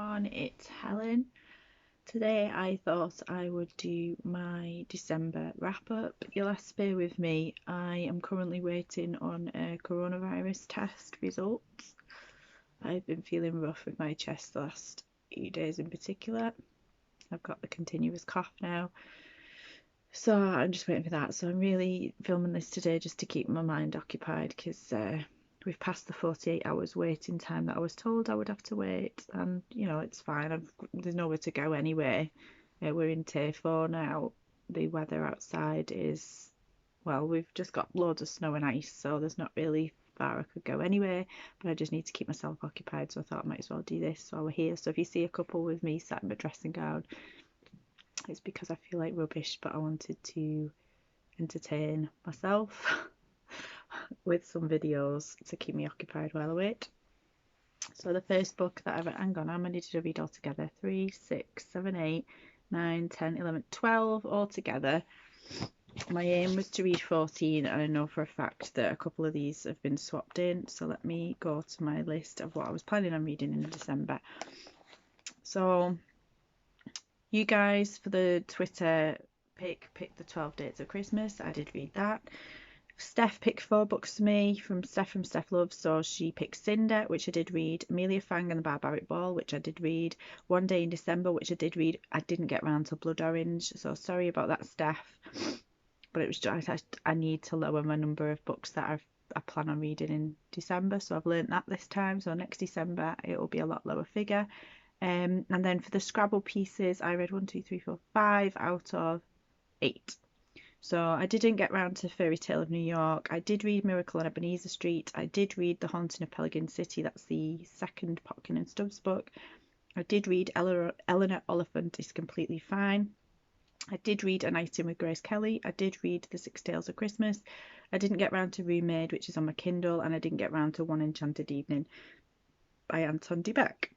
everyone, it's Helen. Today I thought I would do my December wrap up. You'll have to bear with me. I am currently waiting on a coronavirus test results. I've been feeling rough with my chest the last few days in particular. I've got the continuous cough now. So I'm just waiting for that. So I'm really filming this today just to keep my mind occupied because we've passed the 48 hours waiting time that I was told I would have to wait, and you know it's fine. There's nowhere to go anyway. We're in tier 4 now. The weather outside is, well, we've just got loads of snow and ice, so there's not really far I could go anyway, but I just need to keep myself occupied, so I thought I might as well do this while we're here. So if you see a couple with me sat in my dressing gown, it's because I feel like rubbish, but I wanted to entertain myself with some videos to keep me occupied while I wait. So the first book that I've, hang on, how many did I read altogether? 3, 6, 7, 8, 9, 10, 11, 12 altogether. My aim was to read 14, and I know for a fact that a couple of these have been swapped in, so let me go to my list of what I was planning on reading in December. So you guys for the Twitter picked the 12 Dates of Christmas. I did read that. Steph picked 4 books for me from Steph Loves, so she picked Cinder, which I did read, Amelia Fang and the Barbaric Ball, which I did read, One Day in December, which I did read. I didn't get round to Blood Orange, so sorry about that, Steph, but it was just I need to lower my number of books that I plan on reading in December, so I've learnt that this time, so next December it will be a lot lower figure. And then for the Scrabble pieces, I read 1, 2, 3, 4, 5 out of 8. So I didn't get round to Fairy Tale of New York. I did read Miracle on Ebenezer Street. I did read The Haunting of Pelican City. That's the second Popkin and Stubbs book. I did read Eleanor Oliphant is Completely Fine. I did read A Night In with Grace Kelly. I did read The Six Tales of Christmas. I didn't get round to Roommate, which is on my Kindle, and I didn't get round to One Enchanted Evening by Anton de Beck.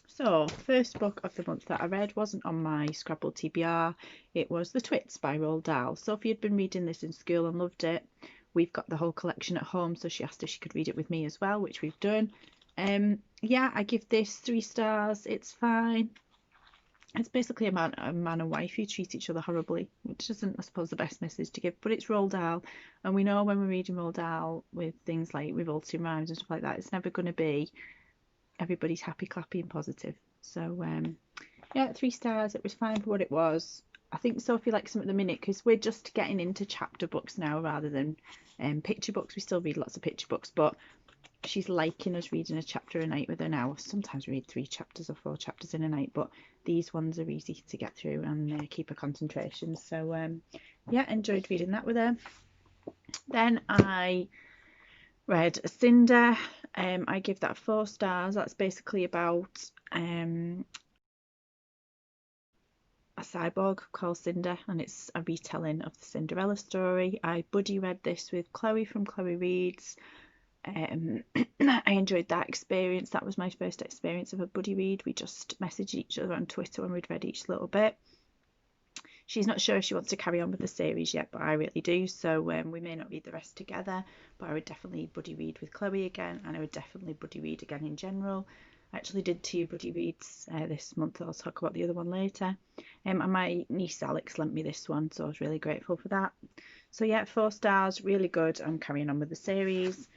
So, first book of the month that I read wasn't on my Scrabble TBR. It was The Twits by Roald Dahl. Sophie had been reading this in school and loved it. We've got the whole collection at home, so she asked if she could read it with me as well, which we've done. Yeah, I give this 3 stars. It's fine. It's basically a man and wife who treat each other horribly, which isn't, I suppose, the best message to give, but it's Roald Dahl, and we know when we're reading Roald Dahl with things like revolting rhymes and stuff like that, it's never going to be everybody's happy, clappy and positive. So yeah, 3 stars. It was fine for what it was. I think Sophie likes them at the minute because we're just getting into chapter books now rather than picture books. We still read lots of picture books, but she's liking us reading a chapter a night with her now. Sometimes we read 3 chapters or 4 chapters in a night, but these ones are easy to get through and keep her concentration. So yeah, enjoyed reading that with her. Then I read Cinder. I give that 4 stars. That's basically about a cyborg called Cinder, and it's a retelling of the Cinderella story. I buddy read this with Chloe from Chloe Reads. I enjoyed that experience. That was my first experience of a buddy read. We just messaged each other on Twitter when we'd read each little bit. She's not sure if she wants to carry on with the series yet, but I really do. So we may not read the rest together, but I would definitely buddy read with Chloe again, and I would definitely buddy read again in general. I actually did 2 buddy reads this month. I'll talk about the other one later. And my niece Alex lent me this one, so I was really grateful for that. So yeah, 4 stars, really good. I'm carrying on with the series.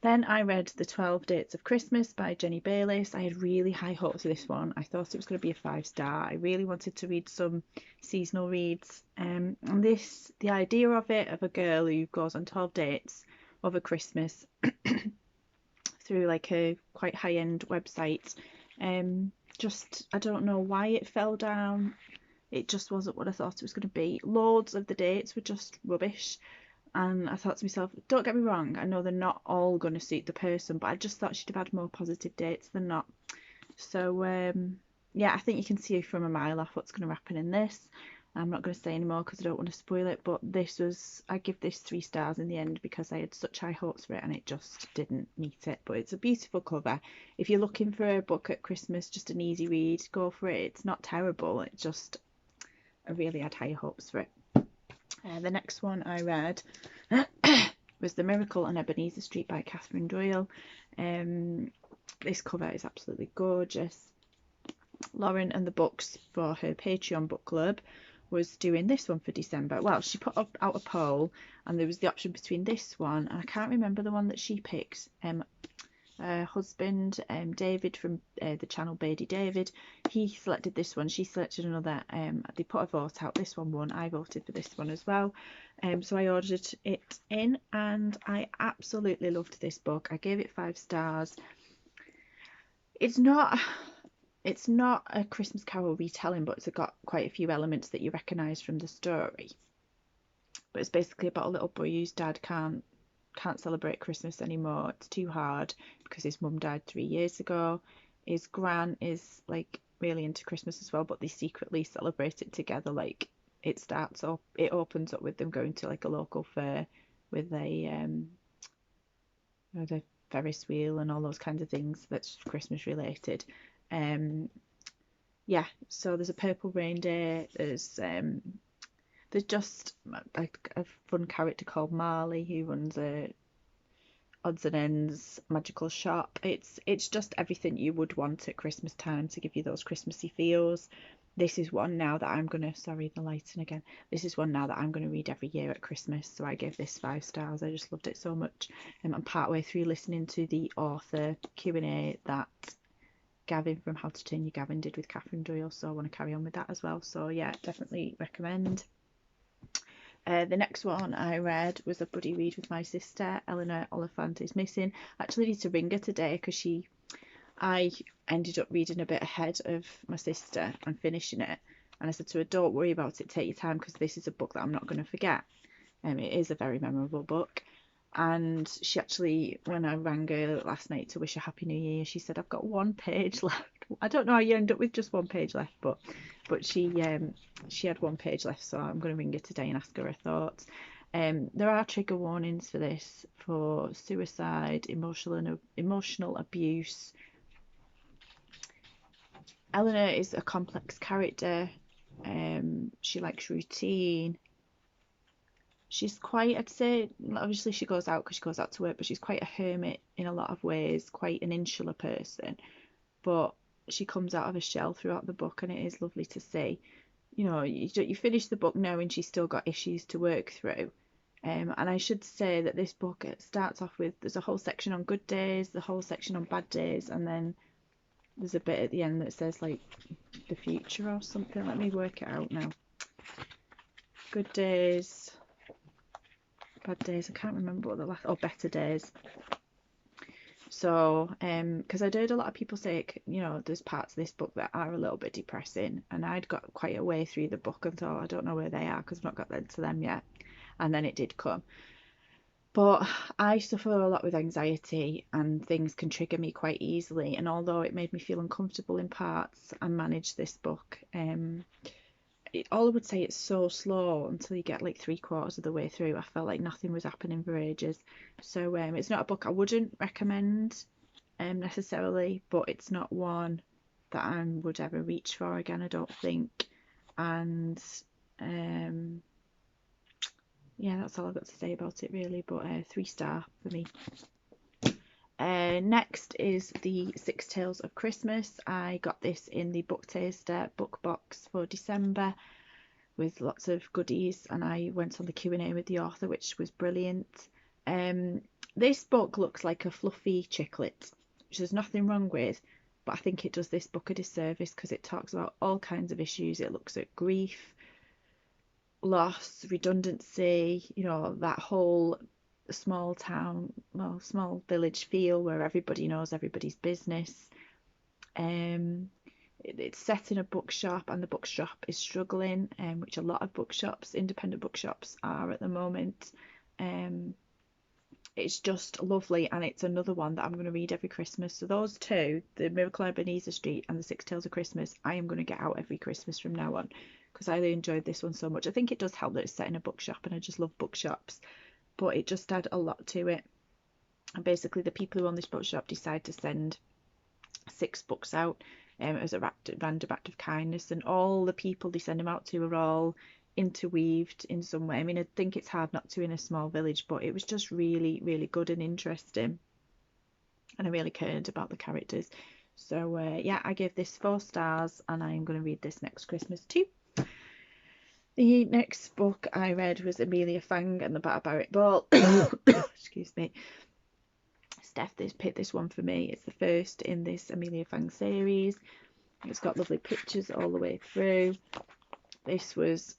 Then I read The 12 Dates of Christmas by Jenny Bayliss. I had really high hopes for this one. I thought it was going to be a 5-star. I really wanted to read some seasonal reads. And the idea of it, of a girl who goes on 12 dates over Christmas through like a quite high-end website, just, I don't know why it fell down. It just wasn't what I thought it was going to be. Loads of the dates were just rubbish. And I thought to myself, don't get me wrong, I know they're not all going to suit the person, but I just thought she'd have had more positive dates than not. So, yeah, I think you can see from a mile off what's going to happen in this. I'm not going to say any more because I don't want to spoil it, but I give this 3 stars in the end because I had such high hopes for it and it just didn't meet it. But it's a beautiful cover. If you're looking for a book at Christmas, just an easy read, go for it. It's not terrible. I really had high hopes for it. The next one I read was The Miracle on Ebenezer Street by Catherine Doyle. This cover is absolutely gorgeous. Lauren and the Books, for her Patreon book club, was doing this one for December. Well, she put out a poll, and there was the option between this one, and I can't remember the one that she picked. Husband, David from the channel Bady David, he selected this one, she selected another. They put a vote out, this one won, I voted for this one as well. So I ordered it in, and I absolutely loved this book. I gave it 5 stars. It's not a Christmas Carol retelling, but it's got quite a few elements that you recognise from the story. But it's basically about a little boy whose dad can't celebrate Christmas anymore. It's too hard because his mum died 3 years ago. His gran is like really into Christmas as well, but they secretly celebrate it together. Like it opens up with them going to like a local fair with a Ferris wheel and all those kinds of things that's Christmas related. Yeah, so there's a purple reindeer, there's just like a fun character called Marley who runs a odds and ends magical shop. It's just everything you would want at Christmas time to give you those Christmassy feels. This is one now that I'm gonna, sorry, the lighting again. This is one now that I'm gonna read every year at Christmas. So I gave this 5 stars. I just loved it so much. I'm partway through listening to the author Q&A that Gavin from How to Turn Your Gavin did with Catherine Doyle, so I want to carry on with that as well. So yeah, definitely recommend. The next one I read was a buddy read with my sister. Eleanor Oliphant is missing. I actually need to ring her today because I ended up reading a bit ahead of my sister and finishing it, and I said to her, don't worry about it, take your time, because this is a book that I'm not going to forget. It is a very memorable book. And she actually, when I rang her last night to wish her Happy New Year, she said, I've got 1 page left. I don't know how you end up with just 1 page left, but she had 1 page left, so I'm going to ring her today and ask her her thoughts. There are trigger warnings for this, for suicide, emotional abuse. Eleanor is a complex character. She likes routine. She's quite, I'd say, obviously she goes out because she goes out to work, but she's quite a hermit in a lot of ways, quite an insular person. But she comes out of a shell throughout the book, and it is lovely to see. You know, you finish the book knowing she's still got issues to work through. And I should say that this book, it starts off with, there's a whole section on good days, the whole section on bad days, and then there's a bit at the end that says like the future or something. Let me work it out now. Good days, bad days, I can't remember what the last, better days. So because I'd heard a lot of people say, you know, there's parts of this book that are a little bit depressing, and I'd got quite a way through the book and thought, I don't know where they are because I've not got to them yet, and then it did come. But I suffer a lot with anxiety, and things can trigger me quite easily, and although it made me feel uncomfortable in parts, I managed this book. All I would say, it's so slow until you get like 3/4 of the way through. I felt like nothing was happening for ages. So it's not a book I wouldn't recommend necessarily, but it's not one that I would ever reach for again, I don't think. And yeah, that's all I've got to say about it really, but 3 star for me. Next is the 6 Tales of Christmas. I got this in the Book Taster book box for December with lots of goodies, and I went on the Q&A with the author, which was brilliant. This book looks like a fluffy chicklet, which there's nothing wrong with, but I think it does this book a disservice because it talks about all kinds of issues. It looks at grief, loss, redundancy, you know, that whole small town, well, small village feel where everybody knows everybody's business. It's set in a bookshop, and the bookshop is struggling, which a lot of bookshops, independent bookshops, are at the moment. It's just lovely, and it's another one that I'm going to read every Christmas. So those two, the Miracle on Ebenezer Street and the 6 Tales of Christmas, I am going to get out every Christmas from now on because I really enjoyed this one so much. I think it does help that it's set in a bookshop, and I just love bookshops, but it just had a lot to it. And basically the people who own this bookshop decide to send 6 books out as a random act of kindness, and all the people they send them out to are all interweaved in some way. I mean, I think it's hard not to in a small village, but it was just really, really good and interesting. and I really cared about the characters. So yeah, I gave this 4 stars, and I am going to read this next Christmas too. The next book I read was Amelia Fang and the Barbaric Ball. Excuse me. Steph picked this one for me. It's the first in this Amelia Fang series. It's got lovely pictures all the way through. This was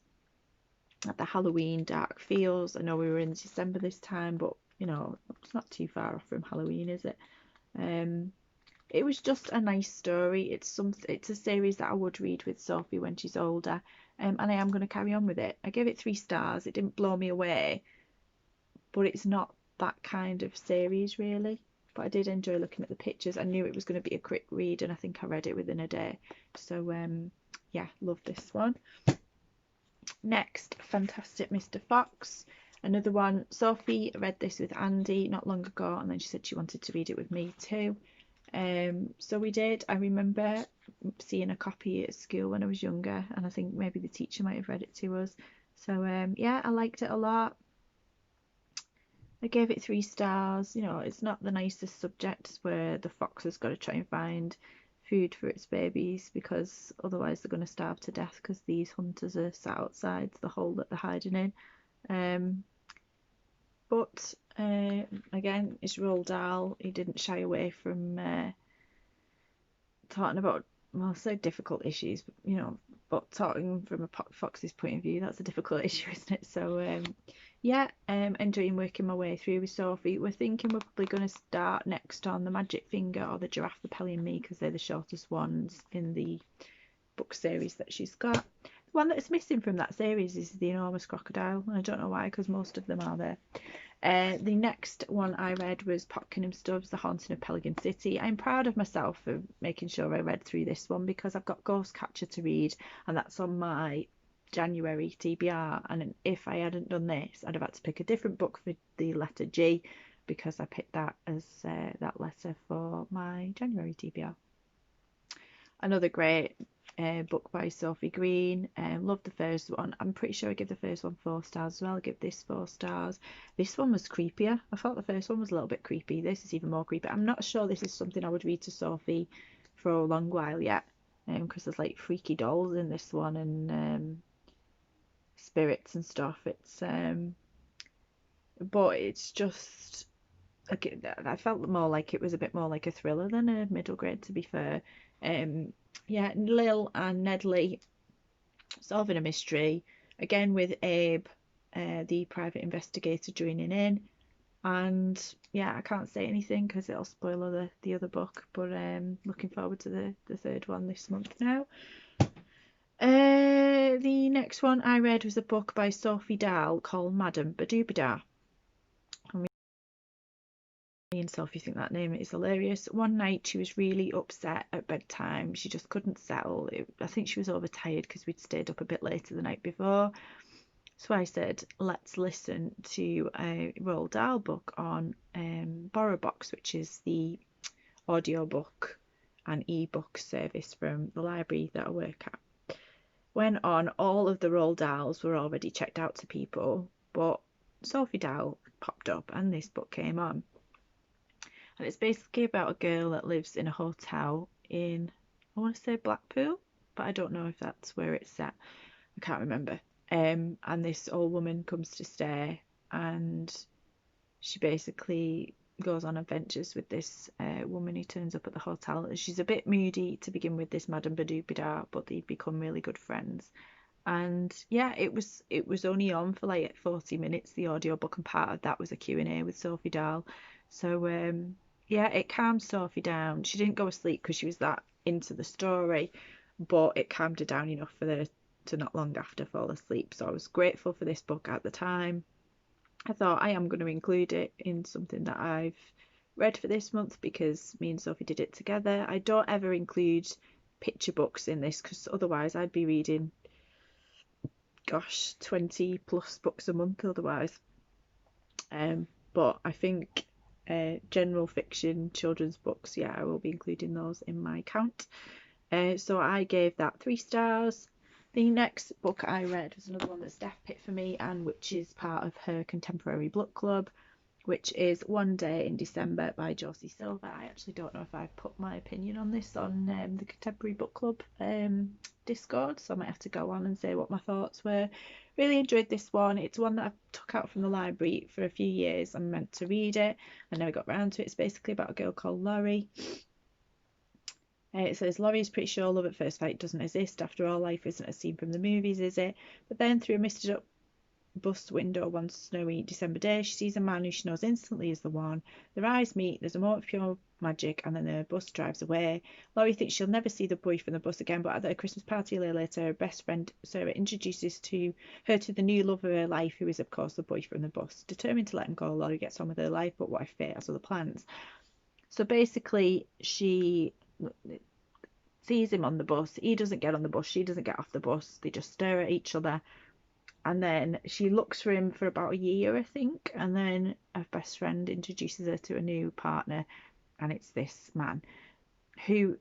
at the Halloween dark feels. I know we were in December this time, but you know, it's not too far off from Halloween, is it? It was just a nice story. It's a series that I would read with Sophie when she's older, and I am going to carry on with it. I gave it 3 stars. It didn't blow me away, but it's not that kind of series really. But I did enjoy looking at the pictures. I knew it was going to be a quick read, and I think I read it within a day. So yeah, love this one. Next, Fantastic Mr. Fox. Another one. Sophie read this with Andy not long ago, and then she said she wanted to read it with me too. So we did. I remember seeing a copy at school when I was younger, and I think maybe the teacher might have read it to us. So yeah, I liked it a lot. I gave it 3 stars. You know, it's not the nicest subject where the fox has got to try and find food for its babies, because otherwise they're going to starve to death because these hunters are sat outside the hole that they're hiding in. But again, it's Roald Dahl. He didn't shy away from talking about, well, so difficult issues, but, you know, but talking from a fox's point of view, that's a difficult issue, isn't it? So yeah, enjoying working my way through with Sophie. We're thinking we're probably going to start next on the Magic Finger or the Giraffe, the Pelly and Me, because they're the shortest ones in the book series that she's got. The one that's missing from that series is the Enormous Crocodile, and I don't know why, because most of them are there. The next one I read was Potkin and Stubbs, The Haunting of Pelican City. I'm proud of myself for making sure I read through this one, because I've got Ghostcatcher to read, and that's on my January TBR. And if I hadn't done this, I'd have had to pick a different book for the letter G, because I picked that as that letter for my January TBR. Another great book by Sophie Green. Loved the first one. I'm pretty sure I give the first one 4 stars as well. I give this 4 stars. This one was creepier. I thought the first one was a little bit creepy. This is even more creepy. I'm not sure this is something I would read to Sophie for a long while yet, because there's like freaky dolls in this one, and spirits and stuff. But it's just, I felt more like it was a bit more like a thriller than a middle grade, to be fair. Yeah, Lil and Nedley solving a mystery, again with Abe, the private investigator, joining in. And yeah, I can't say anything because it'll spoil the other book, but looking forward to the 3rd one this month now. The next one I read was a book by Sophie Dahl called Madame Badoupida. Me and Sophie think that name is hilarious. One night she was really upset at bedtime. She just couldn't settle. I think she was overtired because we'd stayed up a bit later the night before. So I said, let's listen to a Roald Dahl book on BorrowBox, which is the audiobook and ebook service from the library that I work at. Went on, all of the Roald Dahls were already checked out to people, but Sophie Dahl popped up and this book came on. And it's basically about a girl that lives in a hotel in, I want to say Blackpool, but I don't know if that's where it's set. I can't remember. And this old woman comes to stay, and she basically goes on adventures with this woman who turns up at the hotel. She's a bit moody to begin with, this Madame Badoupida, but they become really good friends. And yeah, it was only on for like 40 minutes, the audiobook, and part of that was a Q&A with Sophie Dahl. So yeah, it calmed Sophie down. She didn't go asleep because she was that into the story, but it calmed her down enough for her to not long after fall asleep. So I was grateful for this book at the time. I thought I am going to include it in something that I've read for this month because me and Sophie did it together. I don't ever include picture books in this because otherwise I'd be reading, gosh, 20 plus books a month otherwise. But I think general fiction, children's books, yeah, I will be including those in my count. So I gave that 3 stars. The next book I read was another one that Steph picked for me, and which is part of her contemporary book club. which is One Day in December by Josie Silver. I actually don't know if I've put my opinion on this on the Contemporary Book Club Discord, so I might have to go on and say what my thoughts were. Really enjoyed this one. It's one that I took out from the library for a few years. I'm meant to read it. I never got round to it. It's basically about a girl called Laurie. It says Laurie is pretty sure love at first sight doesn't exist. After all, life isn't as seen from the movies, is it? But then through a misted up bus window one snowy December day, she sees a man who she knows instantly is the one. Their eyes meet, there's a moment of pure magic, and then the bus drives away. Laurie thinks she'll never see the boy from the bus again, but at a Christmas party a year later, her best friend Sarah introduces her to the new love of her life, who is of course the boy from the bus. Determined to let him go, Laurie gets on with her life, but what if fate has other plans? So basically, she sees him on the bus. He doesn't get on the bus. She doesn't get off the bus. They just stare at each other. And then she looks for him for about a year, I think. And then her best friend introduces her to a new partner. And it's this man who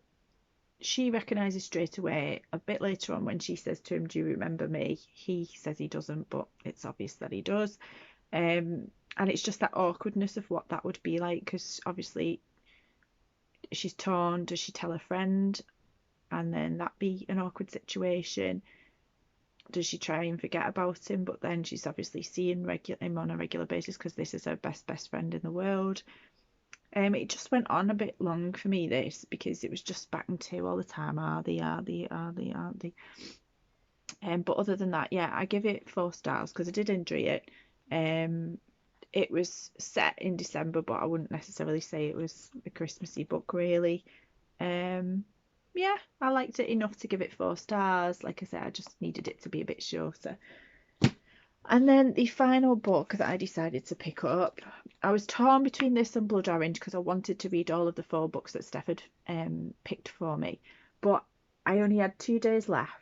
she recognises straight away. A bit later on when she says to him, "Do you remember me?" He says he doesn't, but it's obvious that he does. And it's just that awkwardness of what that would be like, because obviously she's torn. Does she tell her friend? And then that be an awkward situation. Does she try and forget about him? But then she's obviously seeing him on a regular basis because this is her best friend in the world. It just went on a bit long for me, this, because it was just back and two all the time. Are they? But other than that, yeah, I give it 4 stars because I did enjoy it. It was set in December, but I wouldn't necessarily say it was a Christmassy book, really. Yeah, I liked it enough to give it 4 stars. Like I said, I just needed it to be a bit shorter. And then the final book that I decided to pick up, I was torn between this and Blood Orange because I wanted to read all of the 4 books that Steph had picked for me. But I only had 2 days left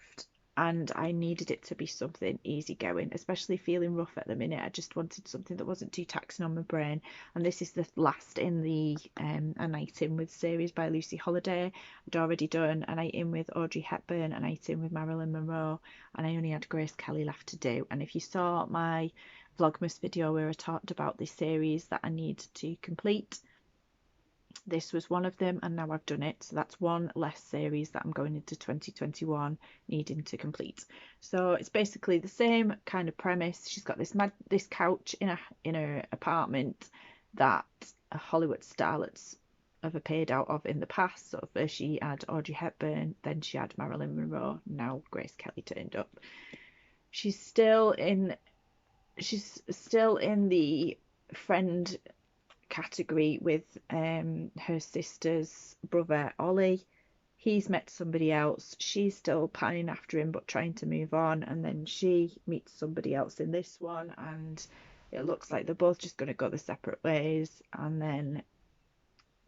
and I needed it to be something easygoing, especially feeling rough at the minute. I just wanted something that wasn't too taxing on my brain. And this is the last in the A Night In With series by Lucy Holiday. I'd already done A Night In With Audrey Hepburn, A Night In With Marilyn Monroe, and I only had Grace Kelly left to do. And if you saw my Vlogmas video where I talked about this series that I need to complete, this was one of them, and now I've done it. So that's one less series that I'm going into 2021 needing to complete. So it's basically the same kind of premise. She's got this couch in her apartment that Hollywood starlets have appeared out of in the past. So first she had Audrey Hepburn, then she had Marilyn Monroe, now Grace Kelly turned up. She's still in the friend category with her sister's brother Ollie. He's met somebody else. She's still pining after him but trying to move on, and then she meets somebody else in this one, and it looks like they're both just going to go their separate ways, and then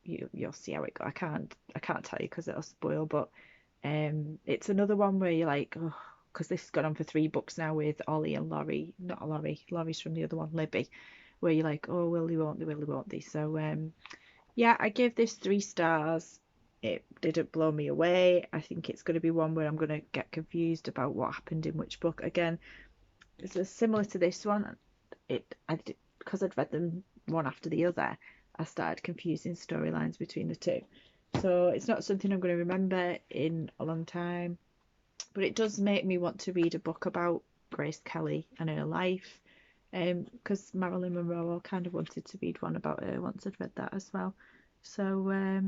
you'll see how it goes. I can't tell you because it'll spoil, but it's another one where you're like, oh, because this has gone on for 3 books now with Ollie and Laurie. Not Laurie's from the other one, Libby, where you're like, oh, will they, won't they? So yeah, I give this 3 stars. It didn't blow me away. I think it's going to be one where I'm going to get confused about what happened in which book. Again, it's similar to this one. Because I'd read them one after the other, I started confusing storylines between the 2. So it's not something I'm going to remember in a long time, but it does make me want to read a book about Grace Kelly and her life, because Marilyn Monroe, I kind of wanted to read one about her once I'd read that as well. So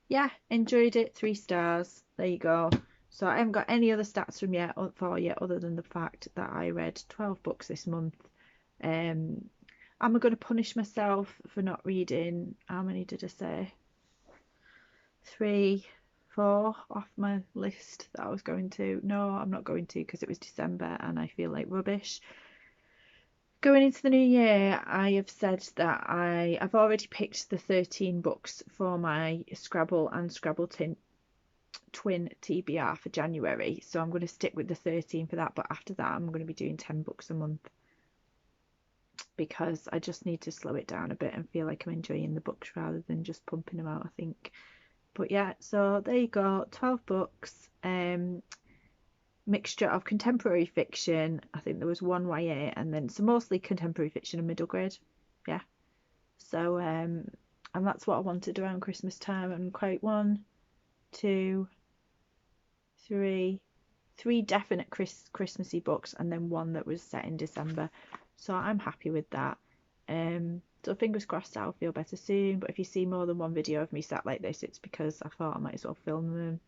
yeah, enjoyed it. 3 stars. There you go. So I haven't got any other stats from yet other than the fact that I read 12 books this month. Am I going to punish myself for not reading? How many did I say? 3, 4 off my list that I was going to. No, I'm not going to, because it was December and I feel like rubbish. Going into the new year, I have said that I've already picked the 13 books for my Scrabble and Scrabble Twin TBR for January. So I'm going to stick with the 13 for that. But after that, I'm going to be doing 10 books a month, because I just need to slow it down a bit and feel like I'm enjoying the books rather than just pumping them out, I think. But yeah, so there you go, 12 books. Mixture of contemporary fiction. I think there was 1 YA, and then so mostly contemporary fiction and middle grade. Yeah, So and that's what I wanted around Christmas time, and quite one, two, three definite Christmassy books, and then one that was set in December. So I'm happy with that. So fingers crossed I'll feel better soon. But if you see more than one video of me sat like this, it's because I thought I might as well film them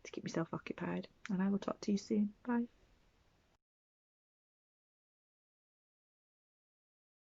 to keep myself occupied. And I will talk to you soon. Bye.